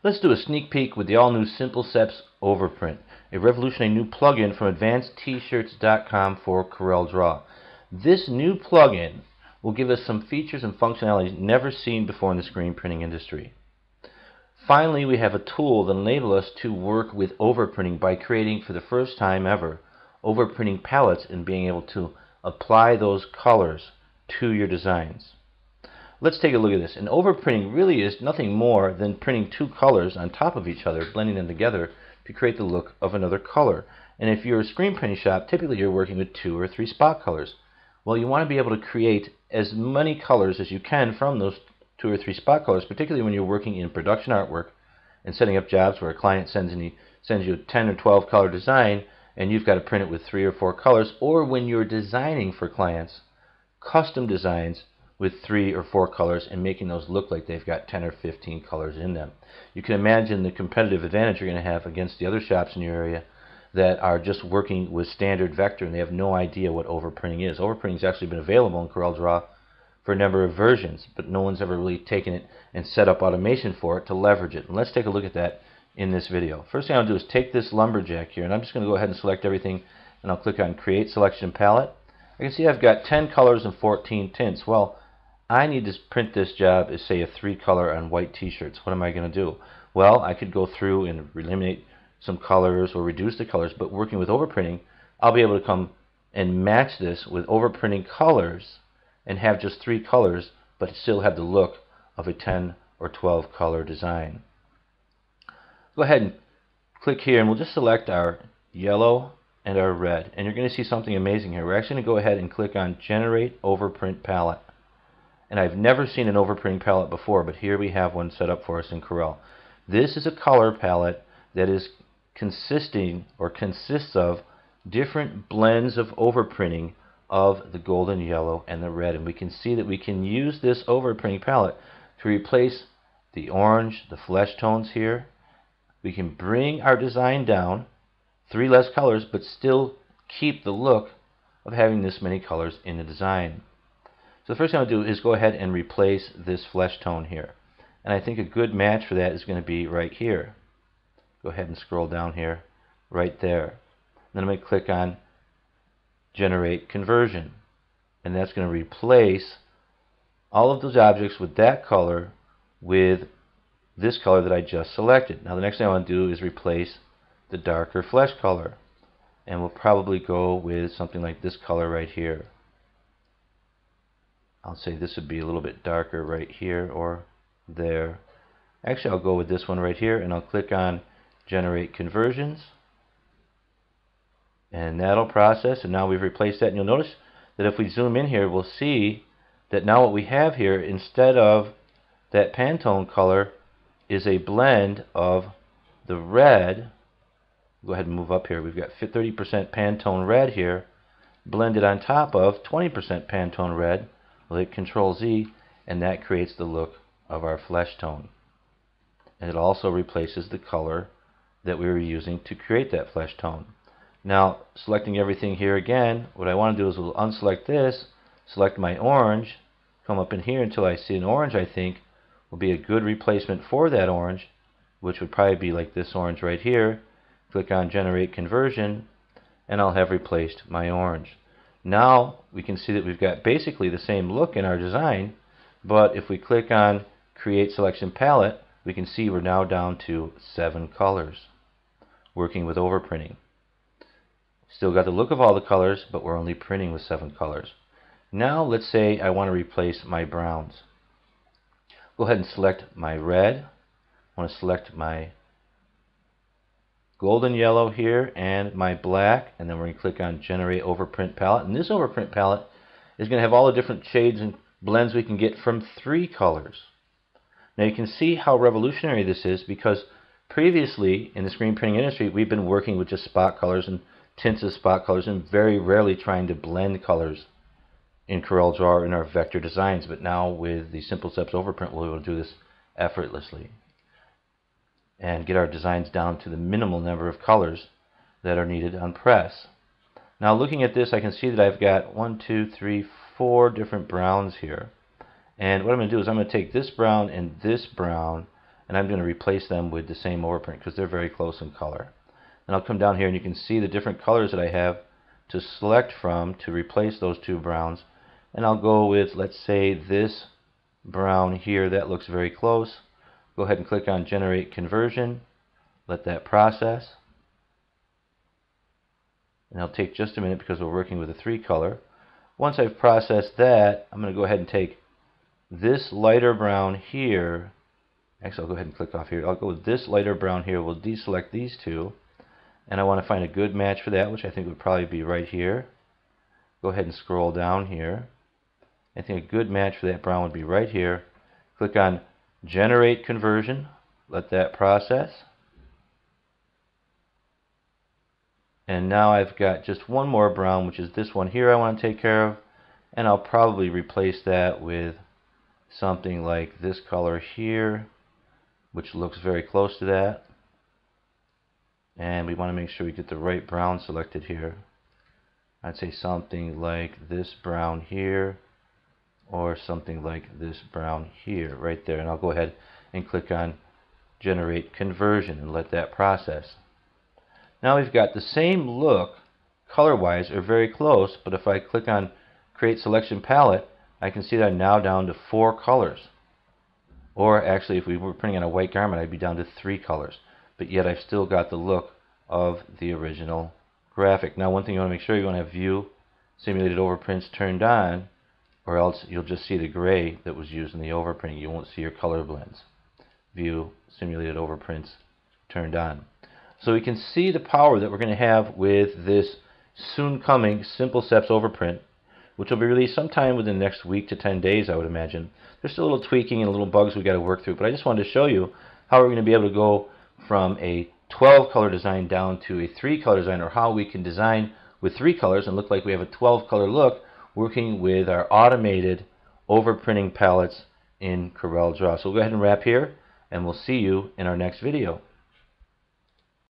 Let's do a sneak peek with the all-new SimpleSeps Overprint, a revolutionary new plug-in from AdvancedTshirts.com for CorelDRAW. This new plug-in will give us some features and functionalities never seen before in the screen printing industry. Finally, we have a tool that enables us to work with overprinting by creating, for the first time ever, overprinting palettes and being able to apply those colors to your designs. Let's take a look at this. And overprinting really is nothing more than printing two colors on top of each other, blending them together to create the look of another color. And if you're a screen printing shop, typically you're working with 2 or 3 spot colors. Well, you want to be able to create as many colors as you can from those 2 or 3 spot colors, particularly when you're working in production artwork and setting up jobs where a client sends you a 10 or 12 color design and you've got to print it with 3 or 4 colors, or when you're designing for clients custom designs with 3 or 4 colors and making those look like they've got 10 or 15 colors in them. You can imagine the competitive advantage you're going to have against the other shops in your area that are just working with standard vector and they have no idea what overprinting is. Overprinting has actually been available in CorelDRAW for a number of versions, but no one's ever really taken it and set up automation for it to leverage it. And let's take a look at that in this video. First thing I'll do is take this lumberjack here, and I'm just going to go ahead and select everything, and I'll click on Create Selection Palette. I can see I've got 10 colors and 14 tints. Well, I need to print this job as, say, a 3 color on white t-shirts. What am I going to do? Well, I could go through and eliminate some colors or reduce the colors, but working with overprinting, I'll be able to come and match this with overprinting colors and have just 3 colors, but still have the look of a 10 or 12 color design. Go ahead and click here, and we'll just select our yellow and our red, and you're going to see something amazing here. We're actually going to go ahead and click on Generate Overprint Palette. And I've never seen an overprinting palette before, but here we have one set up for us in Corel. This is a color palette that is consists of different blends of overprinting of the golden, yellow, and the red. And we can see that we can use this overprinting palette to replace the orange, the flesh tones here. We can bring our design down, 3 less colors, but still keep the look of having this many colors in the design. So the first thing I'll do is go ahead and replace this flesh tone here. And I think a good match for that is going to be right here. Go ahead and scroll down here, right there. Then I'm going to click on Generate Conversion. And that's going to replace all of those objects with that color with this color that I just selected. Now the next thing I want to do is replace the darker flesh color. And we'll probably go with something like this color right here. I'll say this would be a little bit darker right here or there. Actually, I'll go with this one right here, and I'll click on Generate Conversions. And that'll process, and now we've replaced that. And you'll notice that if we zoom in here, we'll see that now what we have here, instead of that Pantone color, is a blend of the red. Go ahead and move up here. We've got 30% Pantone red here, blended on top of 20% Pantone red. We'll hit Control Z, and that creates the look of our flesh tone. And it also replaces the color that we were using to create that flesh tone. Now, selecting everything here again, what I want to do is we'll unselect this, select my orange, come up in here until I see an orange I think will be a good replacement for that orange, which would probably be like this orange right here. Click on Generate Conversion, and I'll have replaced my orange. Now we can see that we've got basically the same look in our design, but if we click on Create Selection Palette, we can see we're now down to 7 colors, working with overprinting. Still got the look of all the colors, but we're only printing with 7 colors. Now let's say I want to replace my browns. Go ahead and select my red. I want to select my golden yellow here and my black, and then we're going to click on Generate Overprint Palette. And this overprint palette is going to have all the different shades and blends we can get from 3 colors. Now you can see how revolutionary this is, because previously in the screen printing industry we've been working with just spot colors and tints of spot colors and very rarely trying to blend colors in CorelDRAW in our vector designs. But now with the SimpleSeps Overprint we'll be able to do this effortlessly and get our designs down to the minimal number of colors that are needed on press. Now looking at this, I can see that I've got 1, 2, 3, 4 different browns here. And what I'm going to do is I'm going to take this brown and and I'm going to replace them with the same overprint because they're very close in color. And I'll come down here and you can see the different colors that I have to select from to replace those two browns. And I'll go with, let's say, this brown here. That looks very close. Go ahead and click on Generate Conversion. Let that process. And it'll take just a minute because we're working with a 3 color. Once I've processed that, I'm going to go ahead and take this lighter brown here. Actually, I'll go ahead and click off here. I'll go with this lighter brown here. We'll deselect these two. And I want to find a good match for that, which I think would probably be right here. Go ahead and scroll down here. I think a good match for that brown would be right here. Click on Generate Conversion. Let that process. And now I've got just one more brown, which is this one here I want to take care of. And I'll probably replace that with something like this color here, which looks very close to that. And we want to make sure we get the right brown selected here. I'd say something like this brown here, or something like this brown here, right there. And I'll go ahead and click on Generate Conversion and let that process. Now we've got the same look, color-wise, or very close, but if I click on Create Selection Palette, I can see that I'm now down to 4 colors. Or actually, if we were printing on a white garment, I'd be down to 3 colors. But yet I've still got the look of the original graphic. Now, one thing you want to make sure you want to have View Simulated Overprints turned on, or else you'll just see the gray that was used in the overprint. You won't see your color blends. View Simulated Overprints turned on. So we can see the power that we're going to have with this soon coming SimpleSeps Overprint, which will be released sometime within the next week to 10 days, I would imagine. There's still a little tweaking and little bugs we got to work through, but I just wanted to show you how we're going to be able to go from a 12 color design down to a 3 color design, or how we can design with 3 colors and look like we have a 12 color look working with our automated overprinting palettes in CorelDRAW. So we'll go ahead and wrap here, and we'll see you in our next video.